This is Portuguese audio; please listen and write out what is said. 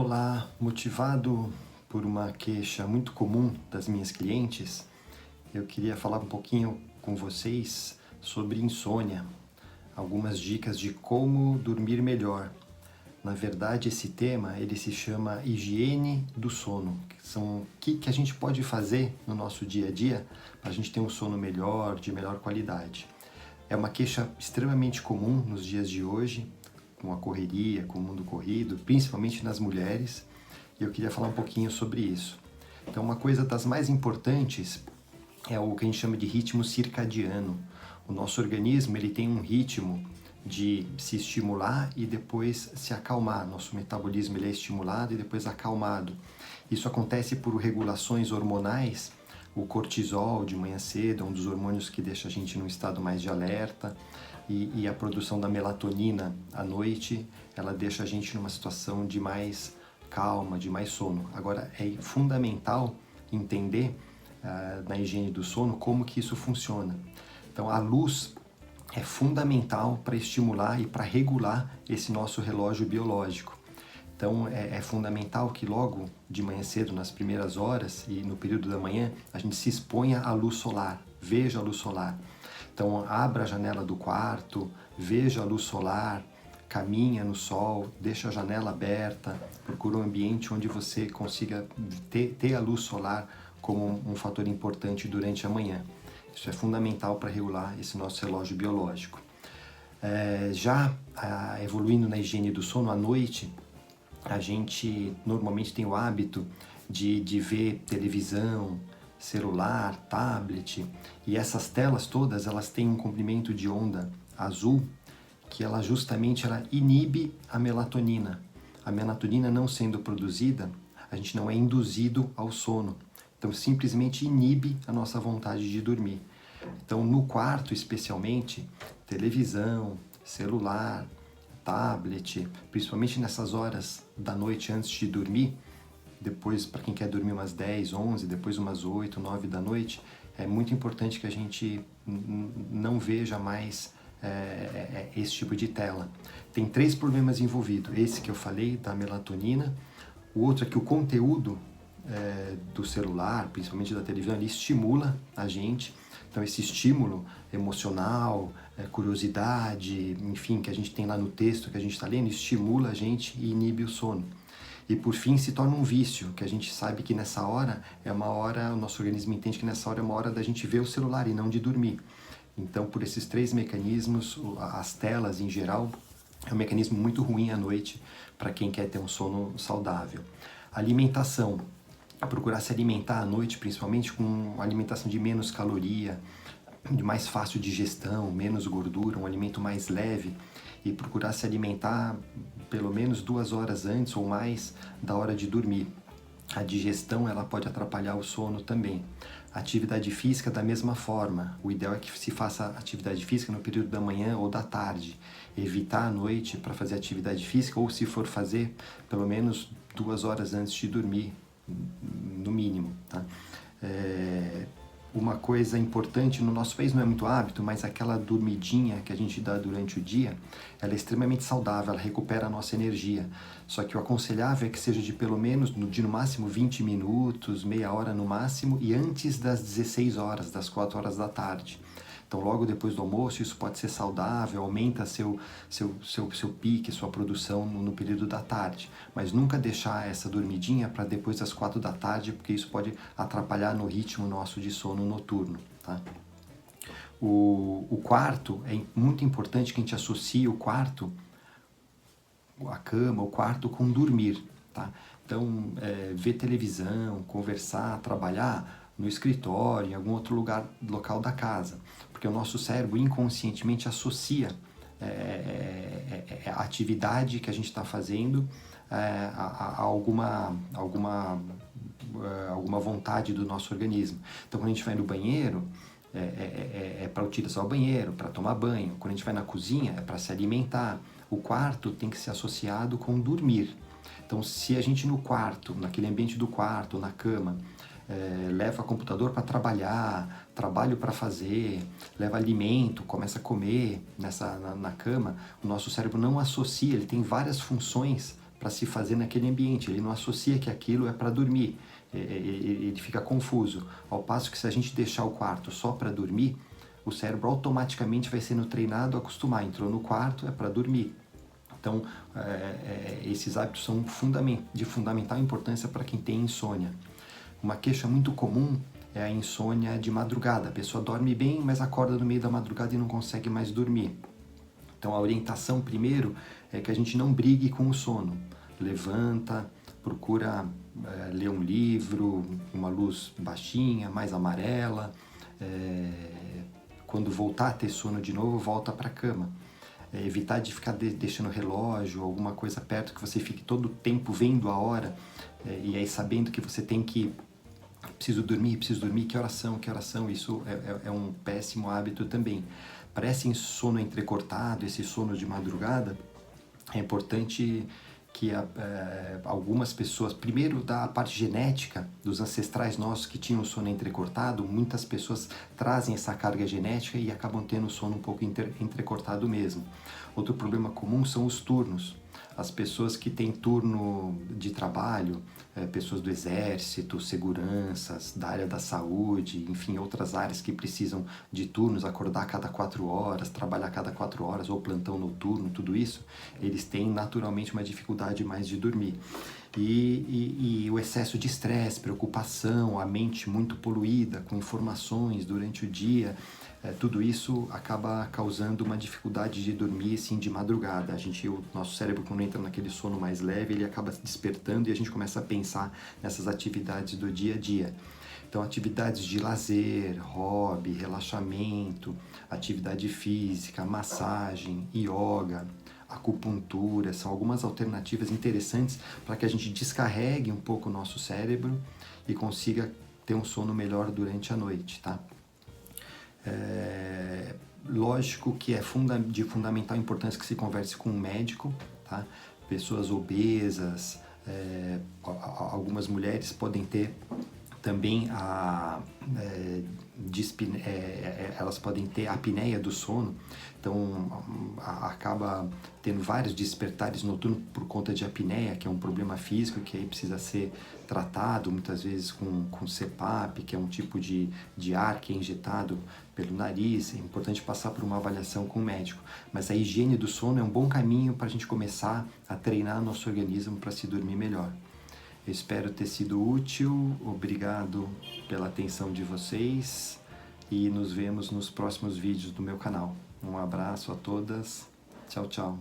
Olá, motivado por uma queixa muito comum das minhas clientes, eu queria falar um pouquinho com vocês sobre insônia, algumas dicas de como dormir melhor. Na verdade, esse tema ele se chama higiene do sono, que são o que a gente pode fazer no nosso dia a dia para a gente ter um sono melhor, de melhor qualidade. É uma queixa extremamente comum nos dias de hoje, com a correria, com o mundo corrido, principalmente nas mulheres, e eu queria falar um pouquinho sobre isso. Então, uma coisa das mais importantes é o que a gente chama de ritmo circadiano. O nosso organismo ele tem um ritmo de se estimular e depois se acalmar. Nosso metabolismo ele é estimulado e depois acalmado. Isso acontece por regulações hormonais. O cortisol de manhã cedo é um dos hormônios que deixa a gente num estado mais de alerta, e a produção da melatonina à noite, ela deixa a gente numa situação de mais calma, de mais sono. Agora, é fundamental entender na higiene do sono como que isso funciona. Então, a luz é fundamental para estimular e para regular esse nosso relógio biológico. Então, é fundamental que logo de manhã cedo, nas primeiras horas e no período da manhã, a gente se exponha à luz solar, veja a luz solar. Então, abra a janela do quarto, veja a luz solar, caminha no sol, deixa a janela aberta, procura um ambiente onde você consiga ter a luz solar como um fator importante durante a manhã. Isso é fundamental para regular esse nosso relógio biológico. Evoluindo na higiene do sono, à noite, a gente normalmente tem o hábito de ver televisão, celular, tablet, e essas telas todas elas têm um comprimento de onda azul que ela inibe a melatonina. A melatonina não sendo produzida, a gente não é induzido ao sono. Então simplesmente inibe a nossa vontade de dormir. Então no quarto especialmente, televisão, celular, tablet, principalmente nessas horas da noite antes de dormir, depois para quem quer dormir umas 10, 11, depois umas 8, 9 da noite, é muito importante que a gente não veja mais esse tipo de tela. Tem 3 problemas envolvidos. Esse que eu falei, da melatonina. O outro é que o conteúdo do celular, principalmente da televisão, ele estimula a gente. Então esse estímulo emocional, curiosidade, enfim, que a gente tem lá no texto que a gente está lendo, estimula a gente e inibe o sono. E por fim se torna um vício, que a gente sabe que nessa hora o nosso organismo entende que nessa hora é uma hora da gente ver o celular e não de dormir. Então por esses 3 mecanismos, as telas em geral, é um mecanismo muito ruim à noite para quem quer ter um sono saudável. Alimentação. Procurar se alimentar à noite, principalmente com uma alimentação de menos caloria, de mais fácil digestão, menos gordura, um alimento mais leve, e procurar se alimentar pelo menos 2 horas antes ou mais da hora de dormir. A digestão ela pode atrapalhar o sono também. Atividade física da mesma forma. O ideal é que se faça atividade física no período da manhã ou da tarde. Evitar a noite para fazer atividade física, ou se for fazer, pelo menos 2 horas antes de dormir, no mínimo, tá? Uma coisa importante, no nosso país não é muito hábito, mas aquela dormidinha que a gente dá durante o dia, ela é extremamente saudável, ela recupera a nossa energia. Só que o aconselhável é que seja de pelo menos, no máximo 20 minutos, meia hora no máximo, e antes das 16 horas, das 4 horas da tarde. Então logo depois do almoço isso pode ser saudável, aumenta seu pique, sua produção no período da tarde. Mas nunca deixar essa dormidinha para depois das 4 da tarde, porque isso pode atrapalhar no ritmo nosso de sono noturno. Tá? O quarto, é muito importante que a gente associe o quarto, a cama, o quarto com dormir. Tá? Então ver televisão, conversar, trabalhar no escritório, em algum outro local da casa, porque o nosso cérebro inconscientemente associa a atividade que a gente está fazendo a alguma vontade do nosso organismo. Então, quando a gente vai no banheiro, para utilizar o banheiro, para tomar banho. Quando a gente vai na cozinha, é para se alimentar. O quarto tem que ser associado com dormir. Então, se a gente no quarto, naquele ambiente do quarto, na cama, leva computador para trabalhar, trabalho para fazer, leva alimento, começa a comer na cama, o nosso cérebro não associa, ele tem várias funções para se fazer naquele ambiente, ele não associa que aquilo é para dormir, ele fica confuso. Ao passo que se a gente deixar o quarto só para dormir, o cérebro automaticamente vai sendo treinado a acostumar, entrou no quarto, é para dormir. Então, esses hábitos são de fundamental importância para quem tem insônia. Uma queixa muito comum é a insônia de madrugada. A pessoa dorme bem, mas acorda no meio da madrugada e não consegue mais dormir. Então, a orientação primeiro é que a gente não brigue com o sono. Levanta, procura ler um livro, uma luz baixinha, mais amarela. Quando voltar a ter sono de novo, volta para a cama. Evitar de ficar deixando relógio, alguma coisa perto que você fique todo o tempo vendo a hora e aí sabendo que você tem que preciso dormir, que oração, isso é um péssimo hábito também. Para esse sono entrecortado, esse sono de madrugada, é importante que algumas pessoas, primeiro da parte genética dos ancestrais nossos que tinham sono entrecortado, muitas pessoas trazem essa carga genética e acabam tendo sono um pouco entrecortado mesmo. Outro problema comum são os turnos. As pessoas que têm turno de trabalho, pessoas do exército, seguranças, da área da saúde, enfim, outras áreas que precisam de turnos, acordar a cada 4 horas, trabalhar a cada 4 horas, ou plantão noturno, tudo isso, eles têm naturalmente uma dificuldade mais de dormir. E o excesso de estresse, preocupação, a mente muito poluída com informações durante o dia, tudo isso acaba causando uma dificuldade de dormir assim de madrugada. O nosso cérebro, quando entra naquele sono mais leve, ele acaba se despertando e a gente começa a pensar nessas atividades do dia a dia. Então, atividades de lazer, hobby, relaxamento, atividade física, massagem, yoga, acupuntura, são algumas alternativas interessantes para que a gente descarregue um pouco o nosso cérebro e consiga ter um sono melhor durante a noite, tá? Lógico que é de fundamental importância que se converse com um médico, tá? Pessoas obesas, algumas mulheres podem ter também elas podem ter apneia do sono, então acaba tendo vários despertares noturnos por conta de apneia, que é um problema físico que aí precisa ser tratado, muitas vezes com CPAP, que é um tipo de ar que é injetado pelo nariz. É importante passar por uma avaliação com o médico, mas a higiene do sono é um bom caminho para a gente começar a treinar nosso organismo para se dormir melhor. Eu espero ter sido útil, obrigado pela atenção de vocês e nos vemos nos próximos vídeos do meu canal. Um abraço a todas, tchau, tchau.